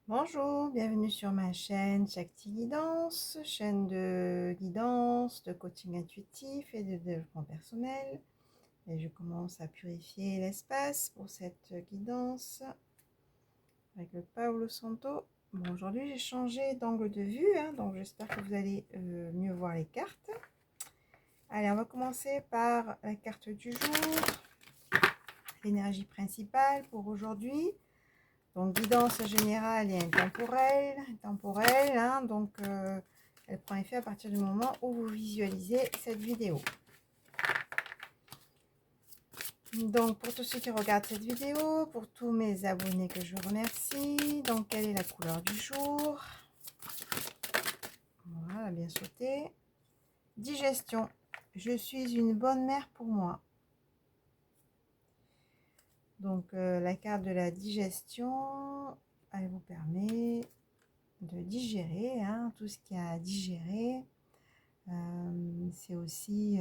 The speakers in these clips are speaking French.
Bonjour, bienvenue sur ma chaîne Shakti Guidance, chaîne de guidance, de coaching intuitif et de développement personnel. Et je commence à purifier l'espace pour cette guidance avec le Paolo Santo. Bon, aujourd'hui j'ai changé d'angle de vue, donc j'espère que vous allez mieux voir les cartes. Allez, on va commencer par la carte du jour, l'énergie principale pour aujourd'hui. Donc, guidance générale et intemporelle, donc elle prend effet à partir du moment où vous visualisez cette vidéo. Donc, pour tous ceux qui regardent cette vidéo, pour tous mes abonnés que je remercie, donc quelle est la couleur du jour? Voilà, bien sauté. Digestion. Je suis une bonne mère pour moi. Donc, la carte de la digestion, elle vous permet de digérer tout ce qu'il y a à digérer. C'est aussi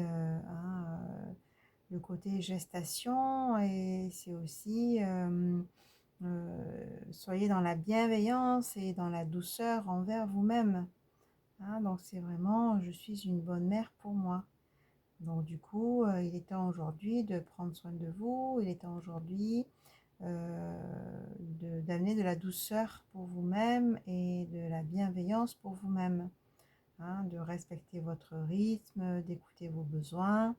le côté gestation et c'est aussi soyez dans la bienveillance et dans la douceur envers vous-même. Donc c'est vraiment je suis une bonne mère pour moi. Donc du coup, il est temps aujourd'hui de prendre soin de vous, il est temps aujourd'hui d'amener de la douceur pour vous-même et de la bienveillance pour vous-même. De respecter votre rythme, d'écouter vos besoins,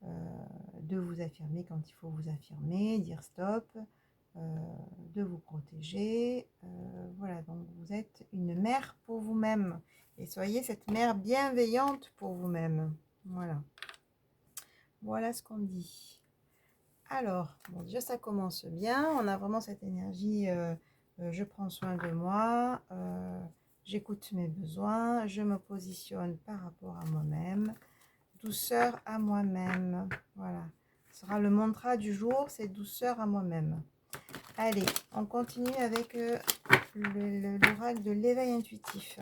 de vous affirmer quand il faut vous affirmer, dire stop, de vous protéger. Voilà, donc vous êtes une mère pour vous-même et soyez cette mère bienveillante pour vous-même. Voilà. Voilà ce qu'on dit. Alors, bon, déjà ça commence bien. On a vraiment cette énergie, je prends soin de moi, j'écoute mes besoins, je me positionne par rapport à moi-même, douceur à moi-même. Voilà, ce sera le mantra du jour, c'est douceur à moi-même. Allez, on continue avec l'oracle de l'éveil intuitif.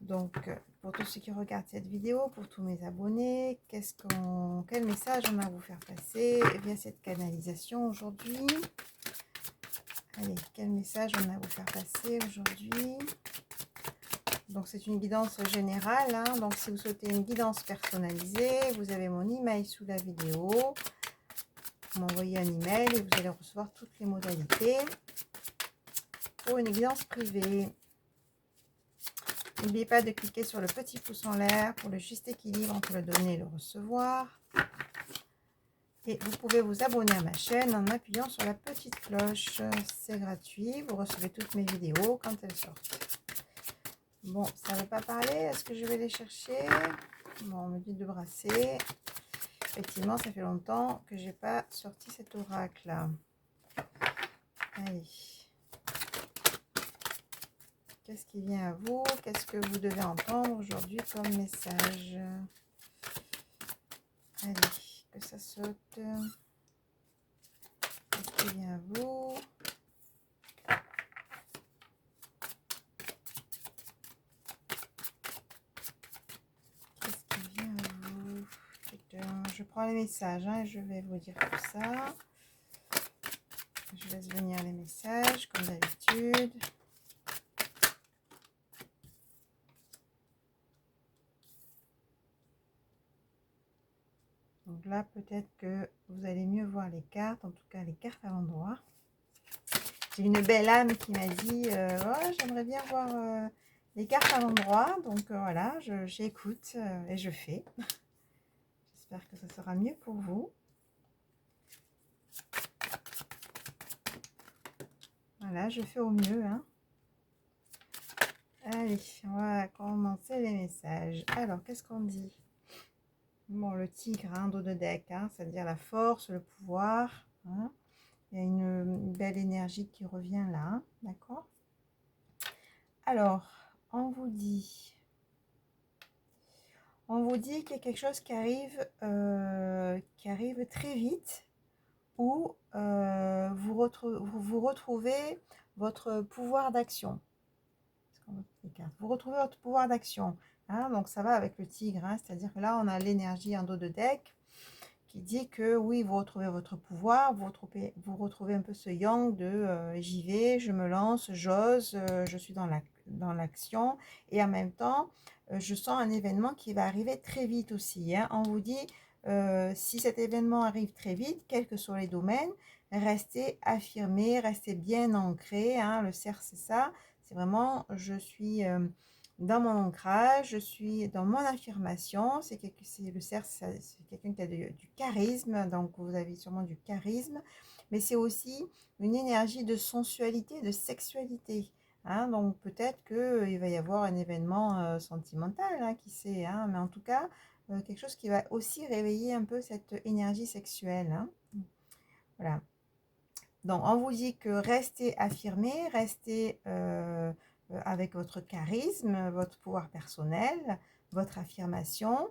Donc, pour tous ceux qui regardent cette vidéo, pour tous mes abonnés, quel message on a à vous faire passer via cette canalisation aujourd'hui? Allez, quel message on a à vous faire passer aujourd'hui? Donc, c'est une guidance générale. Donc, si vous souhaitez une guidance personnalisée, vous avez mon email sous la vidéo. Vous m'envoyez un email et vous allez recevoir toutes les modalités pour une guidance privée. N'oubliez pas de cliquer sur le petit pouce en l'air pour le juste équilibre entre le donner et le recevoir. Et vous pouvez vous abonner à ma chaîne en appuyant sur la petite cloche. C'est gratuit, vous recevez toutes mes vidéos quand elles sortent. Bon, ça ne veut pas parler, est-ce que je vais les chercher? Bon, on me dit de brasser. Effectivement, ça fait longtemps que je n'ai pas sorti cet oracle-là. Allez. Qu'est-ce qui vient à vous? Qu'est-ce que vous devez entendre aujourd'hui comme message? Allez, que ça saute. Qu'est-ce qui vient à vous? Qu'est-ce qui vient à vous? Je prends les messages et je vais vous dire tout ça. Je laisse venir les messages comme d'habitude. Donc là, peut-être que vous allez mieux voir les cartes, en tout cas les cartes à l'endroit. J'ai une belle âme qui m'a dit oh, j'aimerais bien voir les cartes à l'endroit. Donc voilà, j'écoute et je fais. J'espère que ça sera mieux pour vous. Voilà, je fais au mieux. Allez, on va commencer les messages. Alors, qu'est-ce qu'on dit? Bon, le tigre, dos de deck, c'est-à-dire la force, le pouvoir. Il y a une belle énergie qui revient là, d'accord? Alors, on vous dit qu'il y a quelque chose qui arrive très vite, où vous retrouvez votre pouvoir d'action. Vous retrouvez votre pouvoir d'action. Donc ça va avec le tigre, c'est-à-dire que là on a l'énergie en dos de deck qui dit que oui, vous retrouvez votre pouvoir, vous retrouvez un peu ce yang de j'y vais, je me lance, j'ose, je suis dans l'action. Et en même temps, je sens un événement qui va arriver très vite aussi, hein. On vous dit, si cet événement arrive très vite, quels que soient les domaines, restez affirmé, restez bien ancré, hein. Le cerf, c'est ça. C'est vraiment, je suis dans mon ancrage, je suis dans mon affirmation. Le cerf, c'est quelqu'un qui a du charisme, donc vous avez sûrement du charisme, mais c'est aussi une énergie de sensualité, de sexualité, hein. Donc peut-être qu'il va y avoir un événement sentimental, hein, qui sait, hein, mais en tout cas, quelque chose qui va aussi réveiller un peu cette énergie sexuelle, hein. Voilà. Donc, on vous dit que restez affirmé, restez avec votre charisme, votre pouvoir personnel, votre affirmation,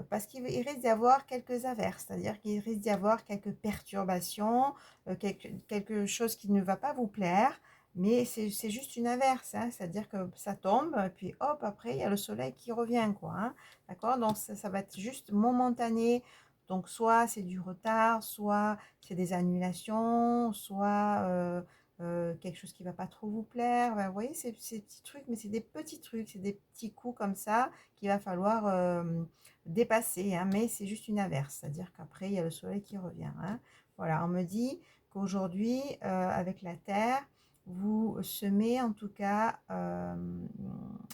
parce qu'il risque d'y avoir quelques averses, c'est-à-dire qu'il risque d'y avoir quelques perturbations, quelque chose qui ne va pas vous plaire, mais c'est juste une averse, hein, c'est-à-dire que ça tombe, puis hop, après, il y a le soleil qui revient, quoi, hein, d'accord? Donc, ça va être juste momentané. Donc, soit c'est du retard, soit c'est des annulations, soit quelque chose qui ne va pas trop vous plaire. Ben, vous voyez, ces petits trucs, mais c'est des petits trucs, c'est des petits coups comme ça qu'il va falloir dépasser, hein, mais c'est juste une averse, c'est-à-dire qu'après, il y a le soleil qui revient, hein. Voilà, on me dit qu'aujourd'hui, avec la Terre, vous semez, en tout cas,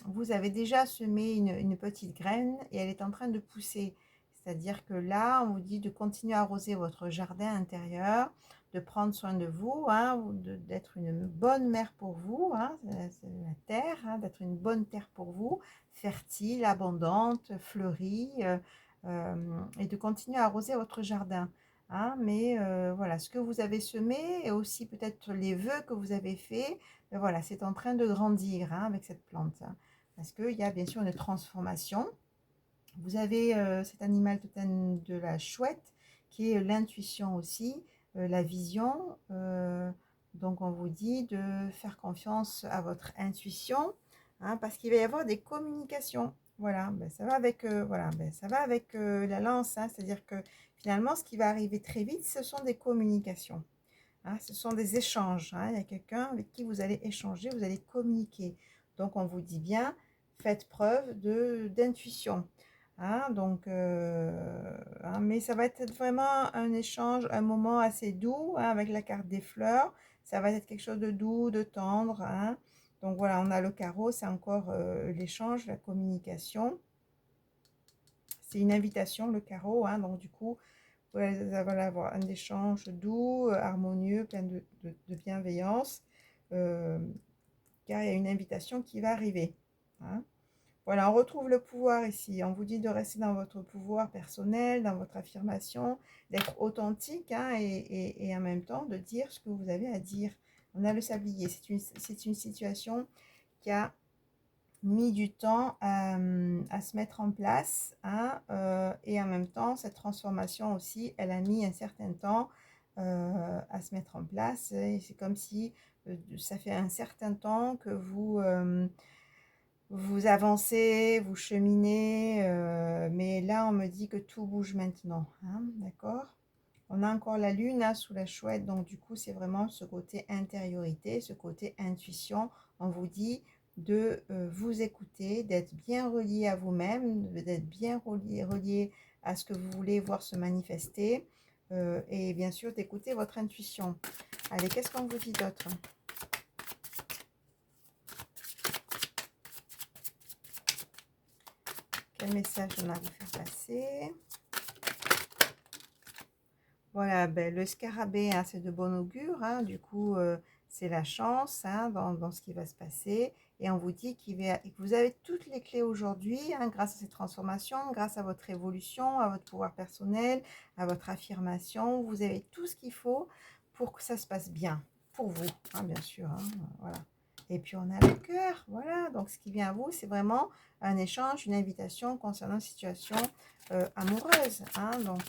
vous avez déjà semé une petite graine et elle est en train de pousser. C'est-à-dire que là, on vous dit de continuer à arroser votre jardin intérieur, de prendre soin de vous, hein, d'être une bonne mère pour vous, hein, c'est la terre, hein, d'être une bonne terre pour vous, fertile, abondante, fleurie, et de continuer à arroser votre jardin, hein. Mais voilà, ce que vous avez semé et aussi peut-être les vœux que vous avez faits, voilà, c'est en train de grandir, hein, avec cette plante, hein, parce qu'il y a bien sûr une transformation. Vous avez cet animal totem de la chouette qui est l'intuition aussi, la vision. Donc on vous dit de faire confiance à votre intuition, hein, parce qu'il va y avoir des communications. Voilà, ben, ça va avec, voilà, ben, ça va avec la lance, hein, c'est-à-dire que finalement ce qui va arriver très vite, ce sont des communications, hein, ce sont des échanges, hein. Il y a quelqu'un avec qui vous allez échanger, vous allez communiquer. Donc on vous dit bien, faites preuve d'intuition. Hein, donc, hein, mais ça va être vraiment un échange, un moment assez doux, hein, avec la carte des fleurs. Ça va être quelque chose de doux, de tendre, hein. Donc voilà, on a le carreau, c'est encore l'échange, la communication. C'est une invitation, le carreau, hein, donc du coup, voilà, ça va avoir un échange doux, harmonieux, plein de bienveillance, euh, car il y a une invitation qui va arriver, hein. Voilà, on retrouve le pouvoir ici. On vous dit de rester dans votre pouvoir personnel, dans votre affirmation, d'être authentique, hein, et en même temps de dire ce que vous avez à dire. On a le sablier. C'est une situation qui a mis du temps à se mettre en place, hein, et en même temps, cette transformation aussi, elle a mis un certain temps à se mettre en place. Et c'est comme si ça fait un certain temps que vous avancez, vous cheminez, mais là, on me dit que tout bouge maintenant, hein, d'accord? On a encore la lune, hein, sous la chouette, donc du coup, c'est vraiment ce côté intériorité, ce côté intuition. On vous dit de vous écouter, d'être bien relié à vous-même, d'être bien relié à ce que vous voulez voir se manifester, et bien sûr d'écouter votre intuition. Allez, qu'est-ce qu'on vous dit d'autre? Quel message on a à vous faire passer? Voilà, ben, le scarabée, hein, c'est de bon augure, hein, du coup, c'est la chance, hein, dans ce qui va se passer. Et on vous dit que vous avez toutes les clés aujourd'hui, hein, grâce à cette transformation, grâce à votre évolution, à votre pouvoir personnel, à votre affirmation. Vous avez tout ce qu'il faut pour que ça se passe bien, pour vous, hein, bien sûr, hein, voilà. Et puis on a le cœur, voilà. Donc ce qui vient à vous, c'est vraiment un échange, une invitation concernant une situation amoureuse, hein. Donc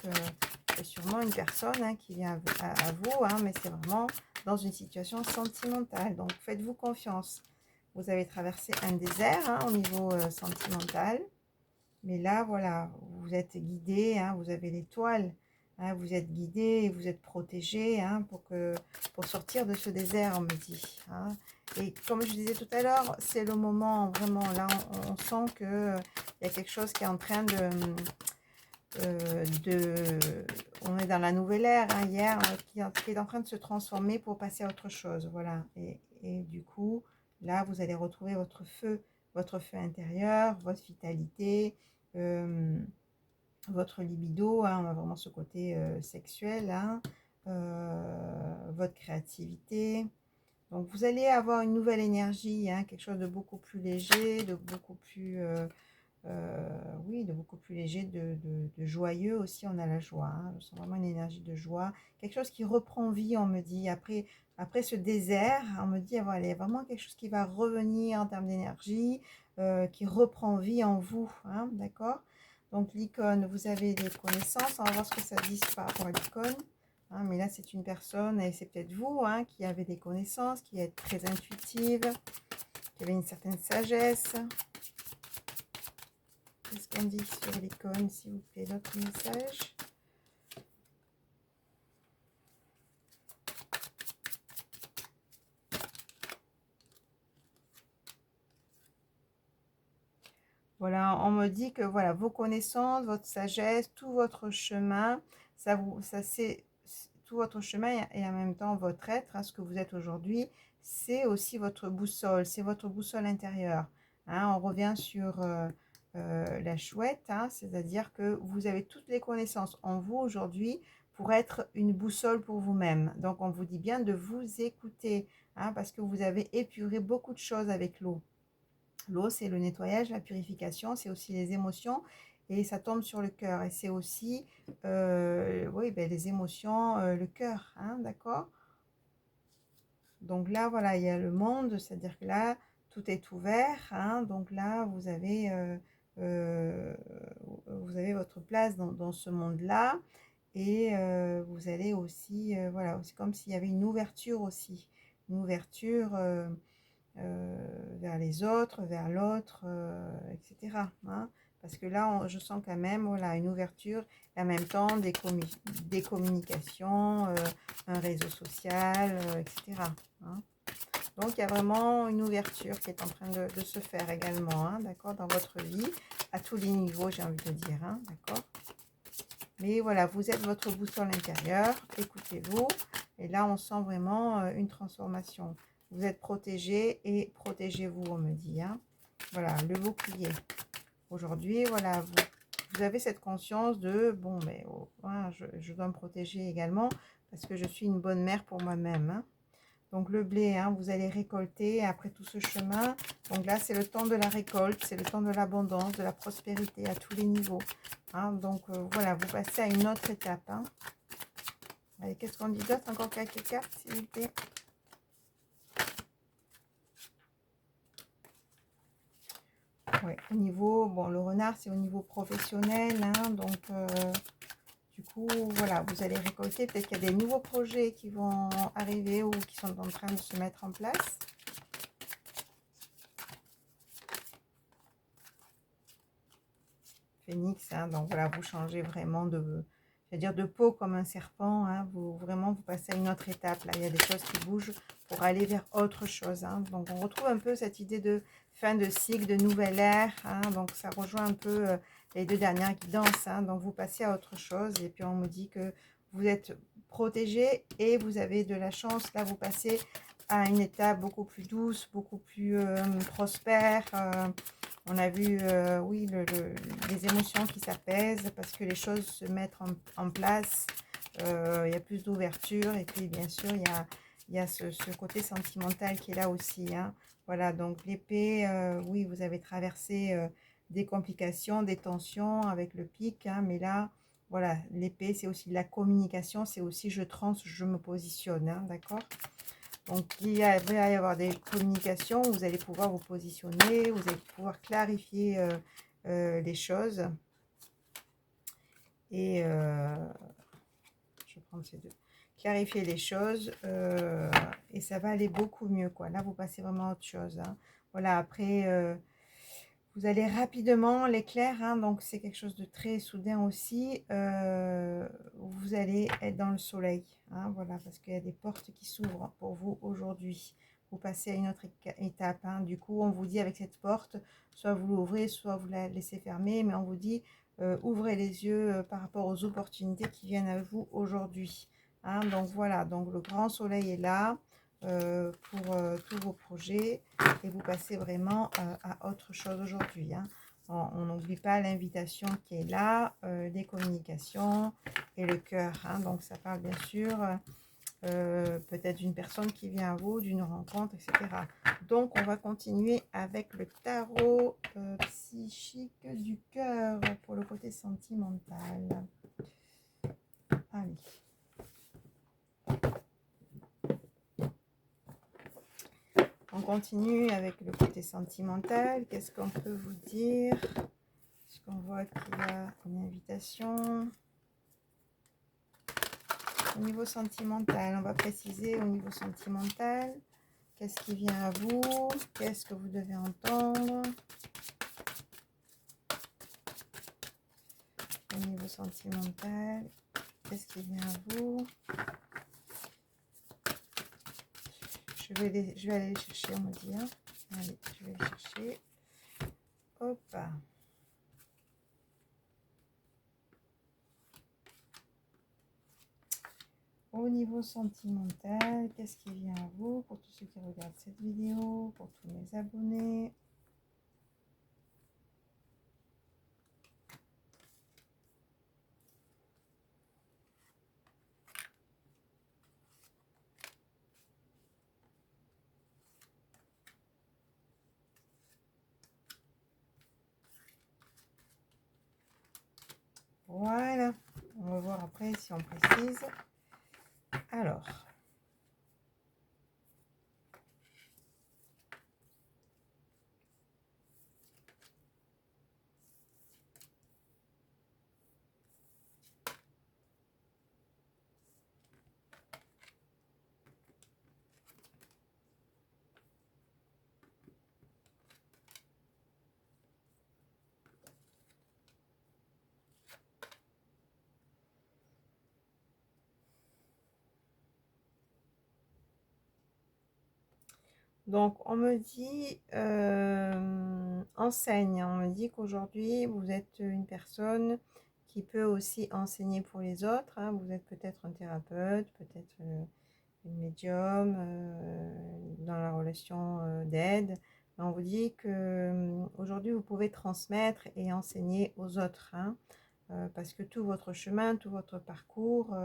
c'est sûrement une personne, hein, qui vient à vous, hein, mais c'est vraiment dans une situation sentimentale. Donc faites-vous confiance. Vous avez traversé un désert, hein, au niveau sentimental. Mais là, voilà, vous êtes guidé, hein, vous avez l'étoile Hein, vous êtes guidé et vous êtes protégé, hein, pour sortir de ce désert, on me dit. Hein. Et comme je disais tout à l'heure, c'est le moment vraiment, là on sent que il y a quelque chose qui est en train on est dans la nouvelle ère, hein, hier, qui est en train de se transformer pour passer à autre chose. Voilà. Et du coup, là, vous allez retrouver votre feu intérieur, votre vitalité, votre libido, hein, on a vraiment ce côté sexuel, hein, votre créativité. Donc, vous allez avoir une nouvelle énergie, hein, quelque chose de beaucoup plus léger, de beaucoup plus oui, de beaucoup plus léger, de joyeux aussi, on a la joie. Hein. Je sens vraiment une énergie de joie. Quelque chose qui reprend vie, on me dit. Après ce désert, on me dit, voilà, il y a vraiment quelque chose qui va revenir en termes d'énergie, qui reprend vie en vous. Hein, d'accord? Donc l'icône, vous avez des connaissances. On va voir ce que ça dit par rapport à l'icône. Hein, mais là, c'est une personne, et c'est peut-être vous, hein, qui avez des connaissances, qui est très intuitive, qui avait une certaine sagesse. Qu'est-ce qu'on dit sur l'icône, s'il vous plaît, l'autre message? Voilà, on me dit que voilà, vos connaissances, votre sagesse, tout votre chemin, c'est tout votre chemin et en même temps votre être, hein, ce que vous êtes aujourd'hui, c'est aussi votre boussole, c'est votre boussole intérieure. Hein, on revient sur la chouette, hein, c'est-à-dire que vous avez toutes les connaissances en vous aujourd'hui pour être une boussole pour vous-même. Donc on vous dit bien de vous écouter, hein, parce que vous avez épuré beaucoup de choses avec l'eau. L'eau, c'est le nettoyage, la purification, c'est aussi les émotions et ça tombe sur le cœur. Et c'est aussi oui, ben, les émotions, le cœur, hein, d'accord? Donc là, voilà, il y a le monde, c'est-à-dire que là, tout est ouvert. Hein, donc là, euh, vous avez votre place dans ce monde-là. Et vous allez aussi, voilà, c'est comme s'il y avait une ouverture aussi. Une ouverture vers les autres, vers l'autre, etc. Hein. Parce que là, je sens quand même voilà, une ouverture et en même temps des communications, un réseau social, etc. Hein. Donc, il y a vraiment une ouverture qui est en train de se faire également, hein, d'accord, dans votre vie, à tous les niveaux, j'ai envie de dire, hein, d'accord. Mais voilà, vous êtes votre boussole intérieure, écoutez-vous. Et là, on sent vraiment une transformation. Vous êtes protégé et protégez-vous, on me dit. Hein. Voilà, le bouclier. Aujourd'hui, voilà, vous avez cette conscience de, bon, mais oh, hein, je dois me protéger également parce que je suis une bonne mère pour moi-même. Hein. Donc le blé, hein, vous allez récolter après tout ce chemin. Donc là, c'est le temps de la récolte, c'est le temps de l'abondance, de la prospérité à tous les niveaux. Hein. Donc voilà, vous passez à une autre étape. Hein. Allez, qu'est-ce qu'on dit d'autre? Encore quelques cartes, s'il vous plaît. Ouais, au niveau, bon, le renard, c'est au niveau professionnel. Hein, donc, du coup, voilà, vous allez récolter. Peut-être qu'il y a des nouveaux projets qui vont arriver ou qui sont en train de se mettre en place. Phénix, hein, donc voilà, vous changez vraiment c'est-à-dire de peau comme un serpent, hein, vraiment vous passez à une autre étape, là il y a des choses qui bougent pour aller vers autre chose, hein. Donc on retrouve un peu cette idée de fin de cycle, de nouvelle ère, hein, donc ça rejoint un peu les deux dernières guidances, hein, donc vous passez à autre chose et puis on me dit que vous êtes protégé et vous avez de la chance, là vous passez à une étape beaucoup plus douce, beaucoup plus prospère, on a vu, oui, les émotions qui s'apaisent parce que les choses se mettent en place. Il y a plus d'ouverture et puis bien sûr, il y a ce côté sentimental qui est là aussi. Hein. Voilà, donc l'épée, oui, vous avez traversé des complications, des tensions avec le pic. Hein, mais là, voilà, l'épée, c'est aussi de la communication, c'est aussi je tranche, je me positionne. Hein, d'accord? Donc, va y avoir des communications où vous allez pouvoir vous positionner, vous allez pouvoir clarifier les choses. Et je vais prendre ces deux. Clarifier les choses et ça va aller beaucoup mieux, quoi. Là, vous passez vraiment à autre chose. Hein. Voilà, après, Vous allez rapidement, l'éclair, hein, donc c'est quelque chose de très soudain aussi. Vous allez être dans le soleil, hein, voilà, parce qu'il y a des portes qui s'ouvrent pour vous aujourd'hui. Vous passez à une autre étape, hein. Du coup, on vous dit avec cette porte, soit vous l'ouvrez, soit vous la laissez fermer, mais on vous dit ouvrez les yeux par rapport aux opportunités qui viennent à vous aujourd'hui. Hein. Donc voilà, donc le grand soleil est là pour tous vos projets et vous passez vraiment à autre chose aujourd'hui. Hein. On n'oublie pas l'invitation qui est là, les communications et le cœur. Hein. Donc ça parle bien sûr peut-être d'une personne qui vient à vous, d'une rencontre, etc. Donc on va continuer avec le tarot psychique du cœur pour le côté sentimental. Allez. On continue avec le côté sentimental. Qu'est-ce qu'on peut vous dire? Est-ce qu'on voit qu'il y a une invitation? Au niveau sentimental, on va préciser au niveau sentimental. Qu'est-ce qui vient à vous? Qu'est-ce que vous devez entendre? Au niveau sentimental, qu'est-ce qui vient à vous? Je vais aller les chercher, on me dit. Hein. Allez, je vais les chercher. Hop. Au niveau sentimental, qu'est-ce qui vient à vous pour tous ceux qui regardent cette vidéo, pour tous mes abonnés? Voilà, on va voir après si on précise. Alors, donc on me dit, enseigne, on me dit qu'aujourd'hui vous êtes une personne qui peut aussi enseigner pour les autres. Hein. Vous êtes peut-être un thérapeute, peut-être une médium dans la relation d'aide. On vous dit que aujourd'hui vous pouvez transmettre et enseigner aux autres, hein, parce que tout votre chemin, tout votre parcours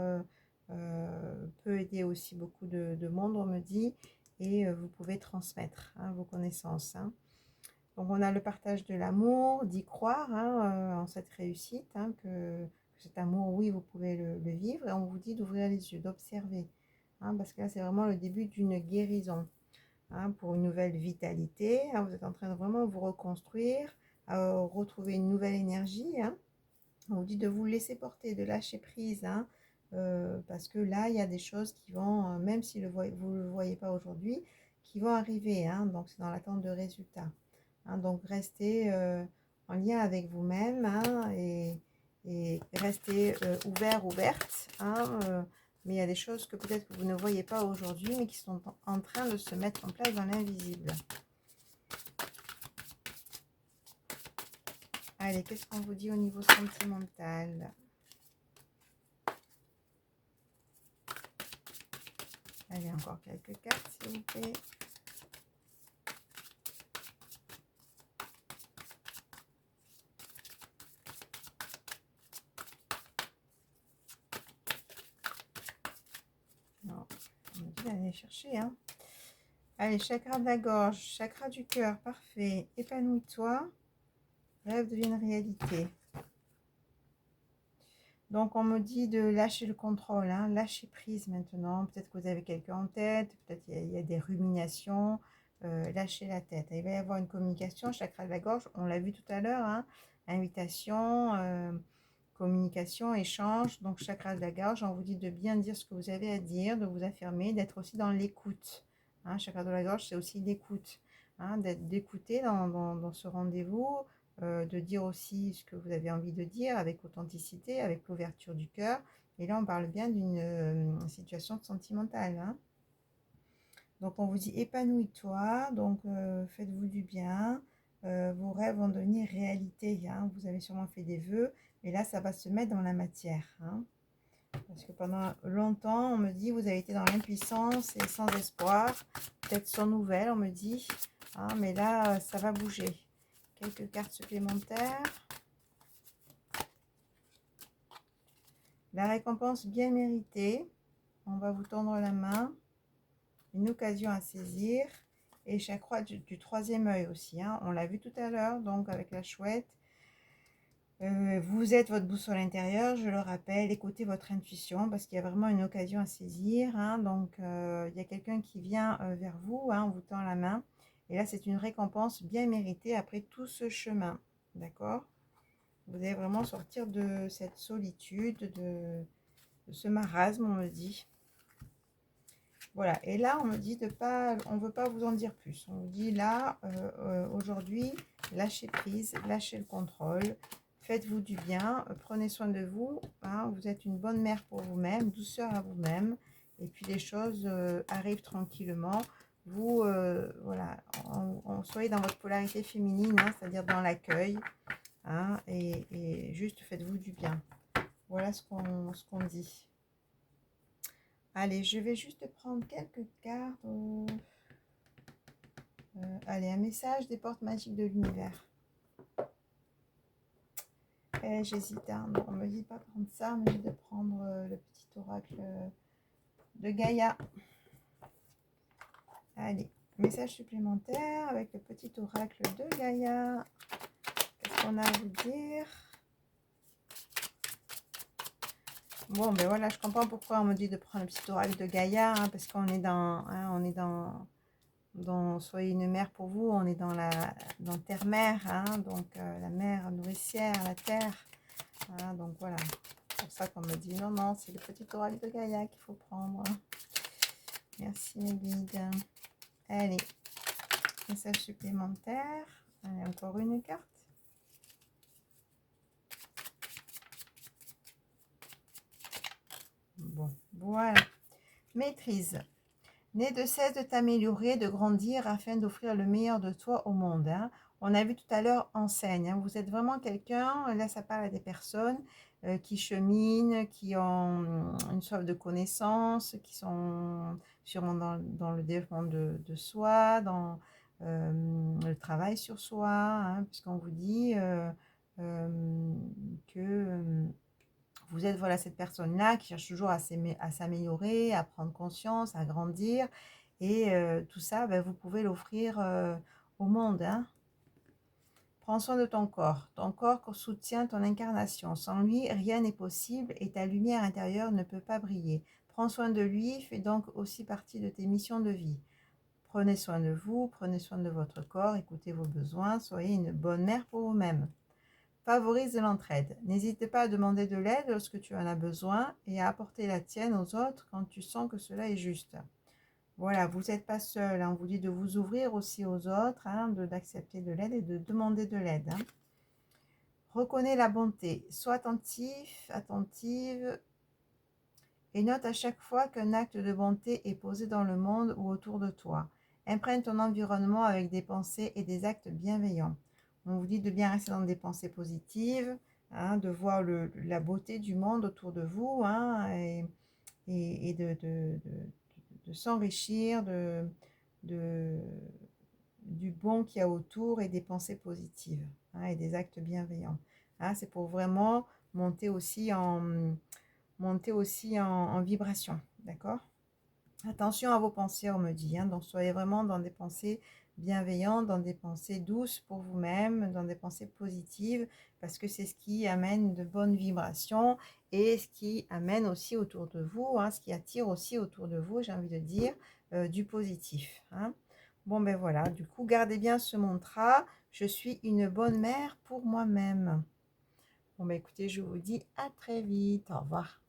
peut aider aussi beaucoup de monde, on me dit, et vous pouvez transmettre, hein, vos connaissances. Hein. Donc on a le partage de l'amour, d'y croire, hein, en cette réussite, hein, que cet amour, oui, vous pouvez le vivre, et on vous dit d'ouvrir les yeux, d'observer. Hein, parce que là, c'est vraiment le début d'une guérison, hein, pour une nouvelle vitalité. Hein, vous êtes en train de vraiment vous reconstruire, retrouver une nouvelle énergie. Hein. On vous dit de vous laisser porter, de lâcher prise. Hein, parce que là, il y a des choses qui vont, même si vous ne le voyez pas aujourd'hui, qui vont arriver. Hein, donc, c'est dans l'attente de résultats. Hein, donc, restez en lien avec vous-même, hein, et restez ouvert, ouverte. Hein, mais il y a des choses que peut-être que vous ne voyez pas aujourd'hui, mais qui sont en train de se mettre en place dans l'invisible. Allez, qu'est-ce qu'on vous dit au niveau sentimental? Allez, encore quelques cartes, s'il vous plaît. Non, on me dit d'aller chercher, hein. Allez, chakra de la gorge, chakra du cœur, parfait. Épanouis-toi. Rêve devienne réalité. Donc, on me dit de lâcher le contrôle, hein, lâcher prise maintenant. Peut-être que vous avez quelqu'un en tête, peut-être il y a des ruminations. Lâchez la tête. Il va y avoir une communication, chakra de la gorge, on l'a vu tout à l'heure, hein, invitation, communication, échange. Donc, chakra de la gorge, on vous dit de bien dire ce que vous avez à dire, de vous affirmer, d'être aussi dans l'écoute. Hein, chakra de la gorge, c'est aussi l'écoute. hein, d'écouter dans ce rendez-vous, de dire aussi ce que vous avez envie de dire avec authenticité, avec l'ouverture du cœur. Et là, on parle bien d'une situation sentimentale, hein. Donc, on vous dit épanouis-toi, donc faites-vous du bien. Vos rêves vont devenir réalité, hein. Vous avez sûrement fait des vœux, mais là, ça va se mettre dans la matière, hein. Parce que pendant longtemps, on me dit, vous avez été dans l'impuissance et sans espoir, peut-être sans nouvelles, on me dit, hein, mais là, ça va bouger. Quelques cartes supplémentaires. La récompense bien méritée. On va vous tendre la main. Une occasion à saisir. Et chaque croix du troisième œil aussi, hein. On l'a vu tout à l'heure, donc avec la chouette. Vous êtes votre boussole intérieure, je le rappelle, écoutez votre intuition parce qu'il y a vraiment une occasion à saisir, hein. Donc, il y a quelqu'un qui vient vers vous, hein, on vous tend la main. Et là, c'est une récompense bien méritée après tout ce chemin, d'accord? Vous allez vraiment sortir de cette solitude, de ce marasme, on me dit. Voilà, et là, on me dit de pas, on ne veut pas vous en dire plus. On vous dit là, aujourd'hui, lâchez prise, lâchez le contrôle. Faites-vous du bien, prenez soin de vous, hein, vous êtes une bonne mère pour vous-même, douceur à vous-même, et puis les choses arrivent tranquillement. Vous, voilà, soyez dans votre polarité féminine, hein, c'est-à-dire dans l'accueil, hein, et juste faites-vous du bien. Voilà ce qu'on dit. Allez, je vais juste prendre quelques cartes. Allez, un message des portes magiques de l'univers. J'hésite, hein. On me dit pas prendre ça, mais de prendre le petit oracle de Gaïa. Allez, message supplémentaire avec le petit oracle de Gaïa. Qu'est-ce qu'on a à vous dire? Bon, ben voilà, je comprends pourquoi on me dit de prendre le petit oracle de Gaïa, hein, parce qu'on est dans, hein, on est dans soyez une mère pour vous, on est dans terre-mère, hein, donc la mère nourricière, la terre, hein, donc voilà, c'est pour ça qu'on me dit non, non, c'est le petit oracle de Gaïa qu'il faut prendre. Merci mes guides. Allez, message supplémentaire. Allez, encore une carte. Bon, voilà. Maîtrise. N'aie de cesse de t'améliorer, de grandir afin d'offrir le meilleur de toi au monde, hein. On a vu tout à l'heure enseigne, hein. Vous êtes vraiment quelqu'un, là ça parle à des personnes qui cheminent, qui ont une soif de connaissance, qui sont sûrement dans le développement de soi, dans le travail sur soi, hein, puisqu'on vous dit que vous êtes voilà, cette personne-là qui cherche toujours à s'améliorer, à prendre conscience, à grandir. Et tout ça, ben, vous pouvez l'offrir au monde, hein. Prends soin de ton corps. Ton corps soutient ton incarnation. Sans lui, rien n'est possible et ta lumière intérieure ne peut pas briller. Prends soin de lui, fait donc aussi partie de tes missions de vie. Prenez soin de vous, prenez soin de votre corps, écoutez vos besoins, soyez une bonne mère pour vous-même. Favorise l'entraide. N'hésite pas à demander de l'aide lorsque tu en as besoin et à apporter la tienne aux autres quand tu sens que cela est juste. Voilà, vous n'êtes pas seul, hein. On vous dit de vous ouvrir aussi aux autres, hein, d'accepter de l'aide et de demander de l'aide, hein. Reconnais la bonté. Sois attentif, attentive et note à chaque fois qu'un acte de bonté est posé dans le monde ou autour de toi. Imprègne ton environnement avec des pensées et des actes bienveillants. On vous dit de bien rester dans des pensées positives, hein, de voir la beauté du monde autour de vous, hein, et de s'enrichir du bon qu'il y a autour et des pensées positives, hein, et des actes bienveillants. Hein, c'est pour vraiment monter aussi en vibration, d'accord? Attention à vos pensées, on me dit, hein, donc soyez vraiment dans des pensées bienveillantes, dans des pensées douces pour vous-même, dans des pensées positives, parce que c'est ce qui amène de bonnes vibrations et ce qui amène aussi autour de vous, hein, ce qui attire aussi autour de vous, j'ai envie de dire, du positif, hein. Bon, ben voilà, du coup, gardez bien ce mantra, je suis une bonne mère pour moi-même. Bon, ben écoutez, je vous dis à très vite, au revoir.